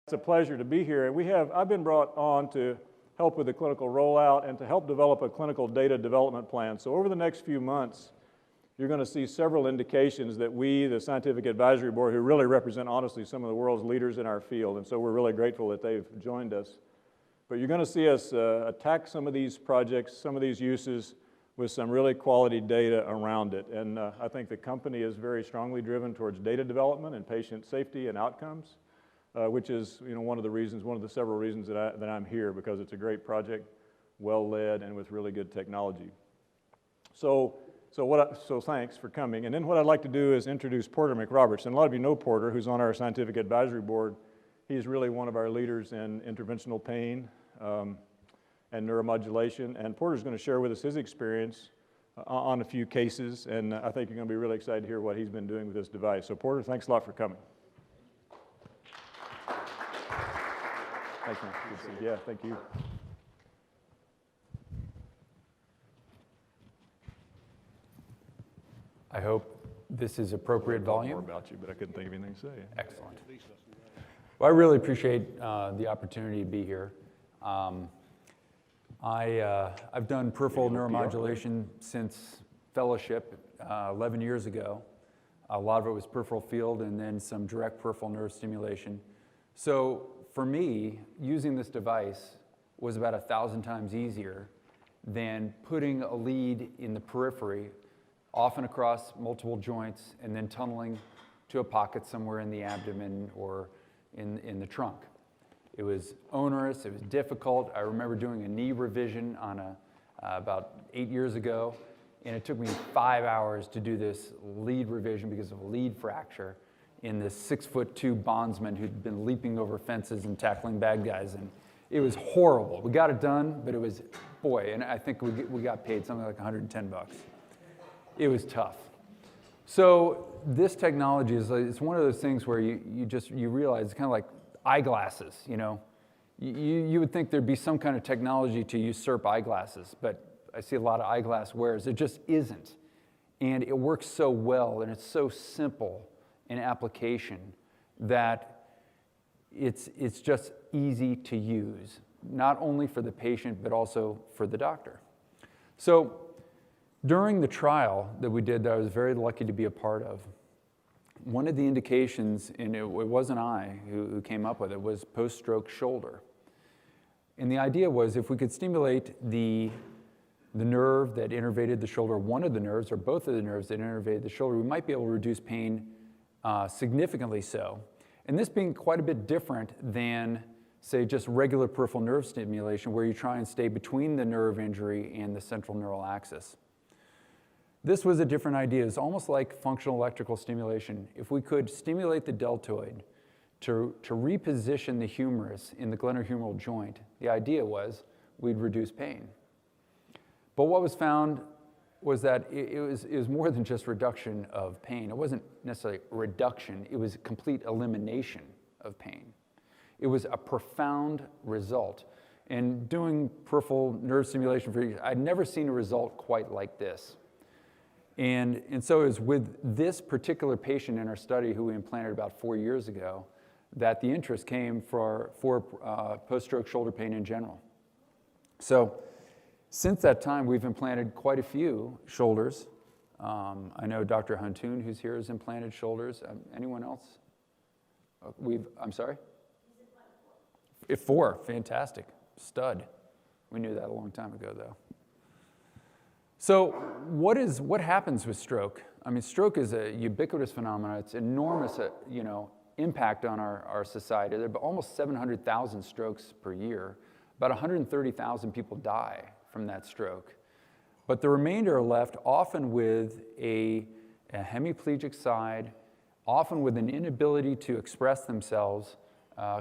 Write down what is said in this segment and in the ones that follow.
It's a pleasure to be here. And I've been brought on to help with the clinical rollout and to help develop a clinical data development plan. So over the next few months, you're going to see several indications that we, the Scientific Advisory Board, who really represent, honestly, some of the world's leaders in our field, and so we're really grateful that they've joined us. But you're going to see us attack some of these projects, some of these uses, with some really quality data around it. And I think the company is very strongly driven towards data development and patient safety and outcomes. Which is, one of the several reasons that I'm here, because it's a great project, well led, and with really good technology. So thanks for coming. And then what I'd like to do is introduce Porter McRoberts. And a lot of you know Porter, who's on our Scientific Advisory Board. He's really one of our leaders in interventional pain and neuromodulation. And Porter's going to share with us his experience on a few cases. And I think you're going to be really excited to hear what he's been doing with this device. So Porter, thanks a lot for coming. Thanks, man. Good to see you. Yeah, thank you. I hope this is appropriate volume. More about you, but I couldn't think of anything to say. Excellent. Well, I really appreciate the opportunity to be here. I've done peripheral neuromodulation since fellowship 11 years ago. A lot of it was peripheral field and then some direct peripheral nerve stimulation. So for me, using this device was about 1,000 times easier than putting a lead in the periphery, often across multiple joints, and then tunneling to a pocket somewhere in the abdomen or in the trunk. It was onerous, it was difficult. I remember doing a knee revision on about 8 years ago, and it took me 5 hours to do this lead revision because of a lead fracture in this 6'2" bondsman who'd been leaping over fences and tackling bad guys, and it was horrible. We got it done, but it was, boy, and I think we got paid something like 110 bucks. It was tough. So this technology it's one of those things where you realize it's kind of like eyeglasses, You would think there'd be some kind of technology to usurp eyeglasses, but I see a lot of eyeglass wearers. It just isn't. And it works so well, and it's so simple in application that it's just easy to use, not only for the patient, but also for the doctor. So during the trial that we did that I was very lucky to be a part of, one of the indications, and it wasn't I who came up with it, was post-stroke shoulder. And the idea was if we could stimulate the nerve that innervated the shoulder, one of the nerves or both of the nerves that innervated the shoulder, we might be able to reduce pain significantly so. And this being quite a bit different than, say, just regular peripheral nerve stimulation where you try and stay between the nerve injury and the central neural axis. This was a different idea. It's almost like functional electrical stimulation. If we could stimulate the deltoid to reposition the humerus in the glenohumeral joint, the idea was we'd reduce pain. But what was found was that it was more than just reduction of pain. It wasn't necessarily reduction, it was complete elimination of pain. It was a profound result. And doing peripheral nerve stimulation for years, I'd never seen a result quite like this. And so it was with this particular patient in our study who we implanted about 4 years ago that the interest came for post-stroke shoulder pain in general. So since that time, we've implanted quite a few shoulders. I know Dr. Huntoon, who's here, has implanted shoulders. Anyone else? I'm sorry? 4, fantastic, stud. We knew that a long time ago, though. So what happens with stroke? I mean, stroke is a ubiquitous phenomenon. It's enormous, impact on our society. There are almost 700,000 strokes per year. About 130,000 people die from that stroke. But the remainder are left often with a hemiplegic side, often with an inability to express themselves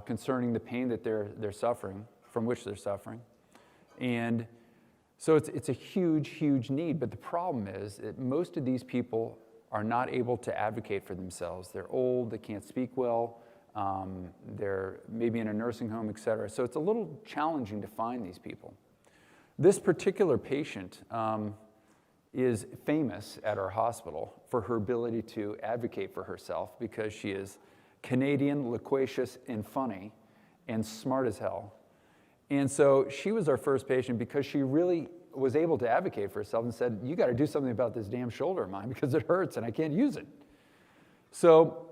concerning the pain that they're suffering, from which they're suffering. And so it's a huge, huge need. But the problem is that most of these people are not able to advocate for themselves. They're old, they can't speak well, they're maybe in a nursing home, et cetera. So it's a little challenging to find these people. This particular patient is famous at our hospital for her ability to advocate for herself because she is Canadian, loquacious, and funny. and smart as hell. And so she was our first patient because she really was able to advocate for herself and said, you got to do something about this damn shoulder of mine because it hurts and I can't use it. So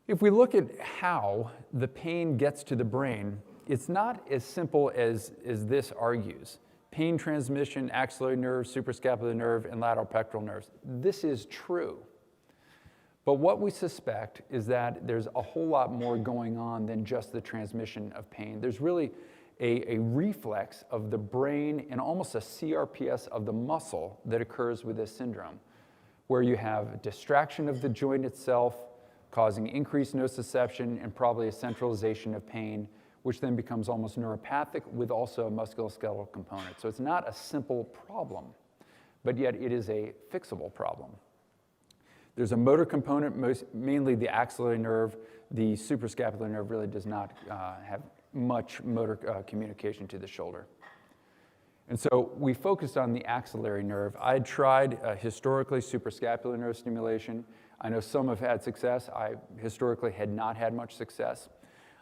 if we look at how the pain gets to the brain, it's not as simple as this argues. Pain transmission, axillary nerve, suprascapular nerve, and lateral pectoral nerves. This is true. But what we suspect is that there's a whole lot more going on than just the transmission of pain. There's really a reflex of the brain and almost a CRPS of the muscle that occurs with this syndrome, where you have distraction of the joint itself, causing increased nociception and probably a centralization of pain, which then becomes almost neuropathic with also a musculoskeletal component. So it's not a simple problem, but yet it is a fixable problem. There's a motor component, mainly the axillary nerve. The suprascapular nerve really does not have much motor communication to the shoulder. And so we focused on the axillary nerve. I had tried historically suprascapular nerve stimulation. I know some have had success. I historically had not had much success.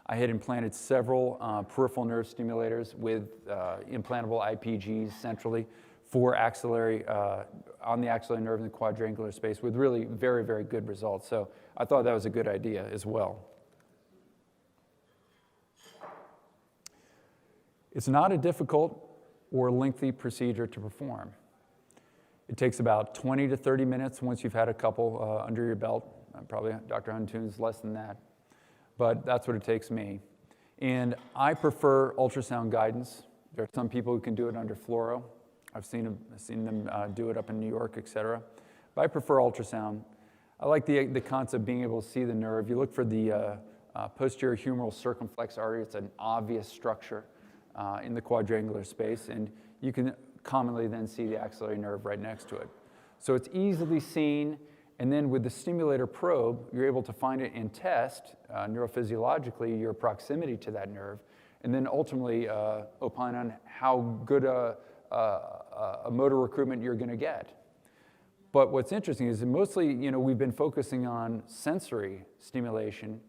I had implanted several peripheral nerve stimulators with implantable IPGs centrally for axillary, on the axillary nerve in the quadrangular space with really very, very good results. So I thought that was a good idea as well. It's not a difficult or lengthy procedure to perform. It takes about 20 to 30 minutes once you've had a couple under your belt. Probably Dr. Huntoon's less than that, but that's what it takes me. And I prefer ultrasound guidance. There are some people who can do it under fluoro. I've seen them do it up in New York, et cetera. But I prefer ultrasound. I like the concept of being able to see the nerve. You look for the posterior humeral circumflex artery. It's an obvious structure in the quadrangular space, and you can commonly then see the axillary nerve right next to it. So it's easily seen, and then with the stimulator probe, you're able to find it and test neurophysiologically your proximity to that nerve, and then ultimately opine on how good a motor recruitment you're going to get. But what's interesting is that mostly, we've been focusing on sensory stimulation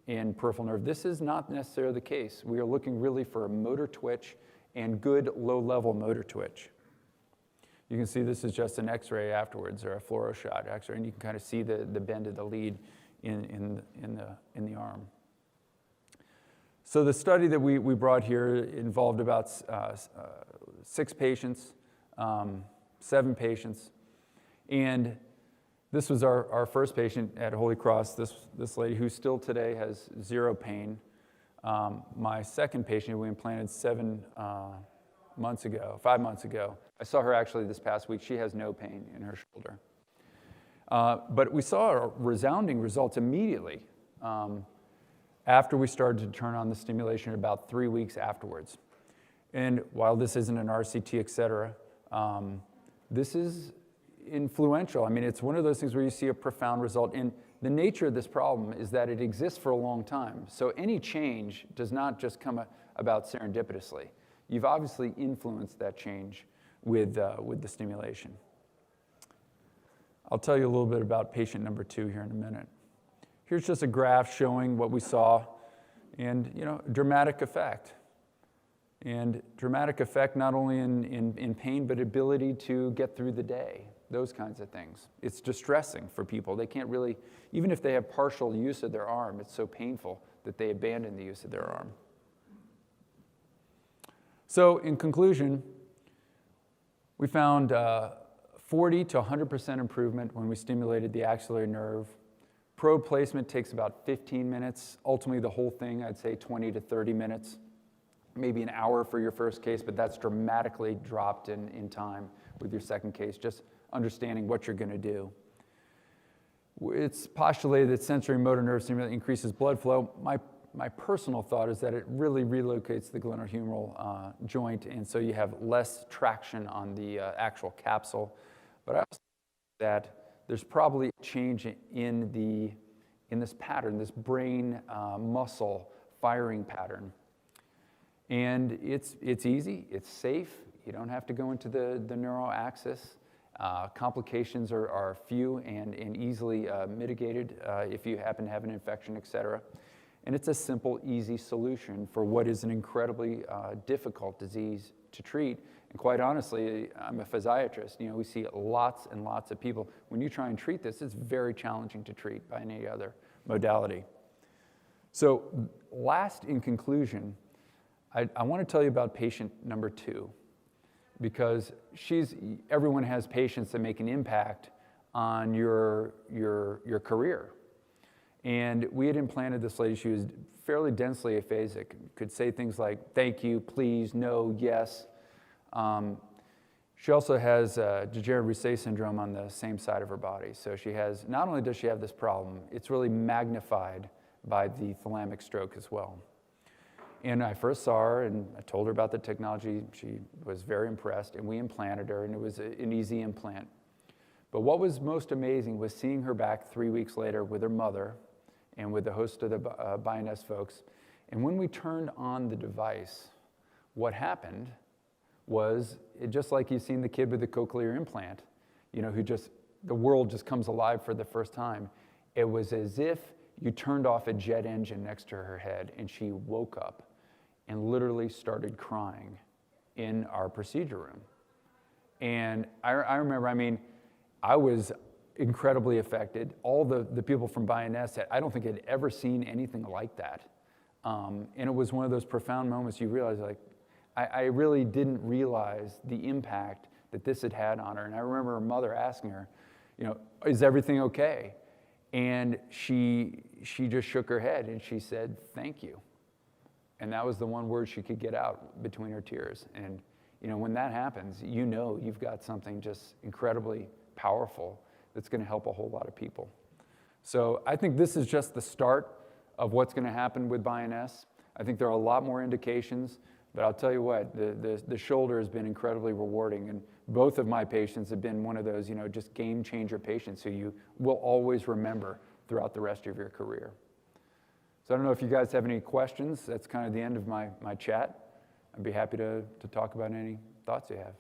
in peripheral nerve. This is not necessarily the case. We are looking really for a motor twitch and good low-level motor twitch. You can see this is just an X-ray afterwards, or a fluoro shot X-ray, and you can kind of see the bend of the lead in the arm. So the study that we brought here involved about 6 patients, 7 patients, and this was our first patient at Holy Cross, this lady who still today has 0 pain. My second patient we implanted 5 months ago. I saw her actually this past week. She has no pain in her shoulder. But we saw resounding results immediately after we started to turn on the stimulation about 3 weeks afterwards. And while this isn't an RCT, et cetera, this is influential. I mean, it's one of those things where you see a profound result. And the nature of this problem is that it exists for a long time. So any change does not just come about serendipitously. You've obviously influenced that change with the stimulation. I'll tell you a little bit about patient number 2 here in a minute. Here's just a graph showing what we saw, and dramatic effect. And dramatic effect not only in pain, but ability to get through the day, those kinds of things. It's distressing for people. They can't really, even if they have partial use of their arm, it's so painful that they abandon the use of their arm. So in conclusion, we found 40 to 100% improvement when we stimulated the axillary nerve. Probe placement takes about 15 minutes. Ultimately, the whole thing, I'd say 20 to 30 minutes. Maybe an hour for your first case, but that's dramatically dropped in time with your second case, just understanding what you're going to do. It's postulated that sensory motor nerve stimulation increases blood flow. My personal thought is that it really relocates the glenohumeral joint, and so you have less traction on the actual capsule. But I also think that there's probably a change in this pattern, this brain muscle firing pattern. And it's easy, it's safe, you don't have to go into the neural axis. Complications are few and easily mitigated if you happen to have an infection, et cetera. And it's a simple, easy solution for what is an incredibly difficult disease to treat. And quite honestly, I'm a physiatrist. You know, we see lots and lots of people. When you try and treat this, it's very challenging to treat by any other modality. So last, in conclusion, I want to tell you about patient number 2, because everyone has patients that make an impact on your career. And we had implanted this lady. She was fairly densely aphasic, could say things like, thank you, please, no, yes. She also has degenerative Reset syndrome on the same side of her body. So she has, not only does she have this problem, it's really magnified by the thalamic stroke as well. And I first saw her and I told her about the technology. She was very impressed, and we implanted her, and it was an easy implant. But what was most amazing was seeing her back 3 weeks later with her mother and with the host of the Bioness folks. And when we turned on the device, what happened was, just like you've seen the kid with the cochlear implant, you know, the world just comes alive for the first time. It was as if you turned off a jet engine next to her head, and she woke up and literally started crying in our procedure room. And I remember, I mean, I was incredibly affected. All the people from Bioness said, I don't think I'd ever seen anything like that. And it was one of those profound moments you realize, like, I really didn't realize the impact that this had had on her. And I remember her mother asking her, you know, is everything okay? And she just shook her head and she said, thank you. And that was the one word she could get out between her tears. And, you know, when that happens, you know you've got something just incredibly powerful that's going to help a whole lot of people. So I think this is just the start of what's going to happen with Bioness. I think there are a lot more indications, but I'll tell you what, the shoulder has been incredibly rewarding, and both of my patients have been one of those, you know, just game changer patients who you will always remember throughout the rest of your career. So I don't know if you guys have any questions. That's kind of the end of my chat. I'd be happy to talk about any thoughts you have.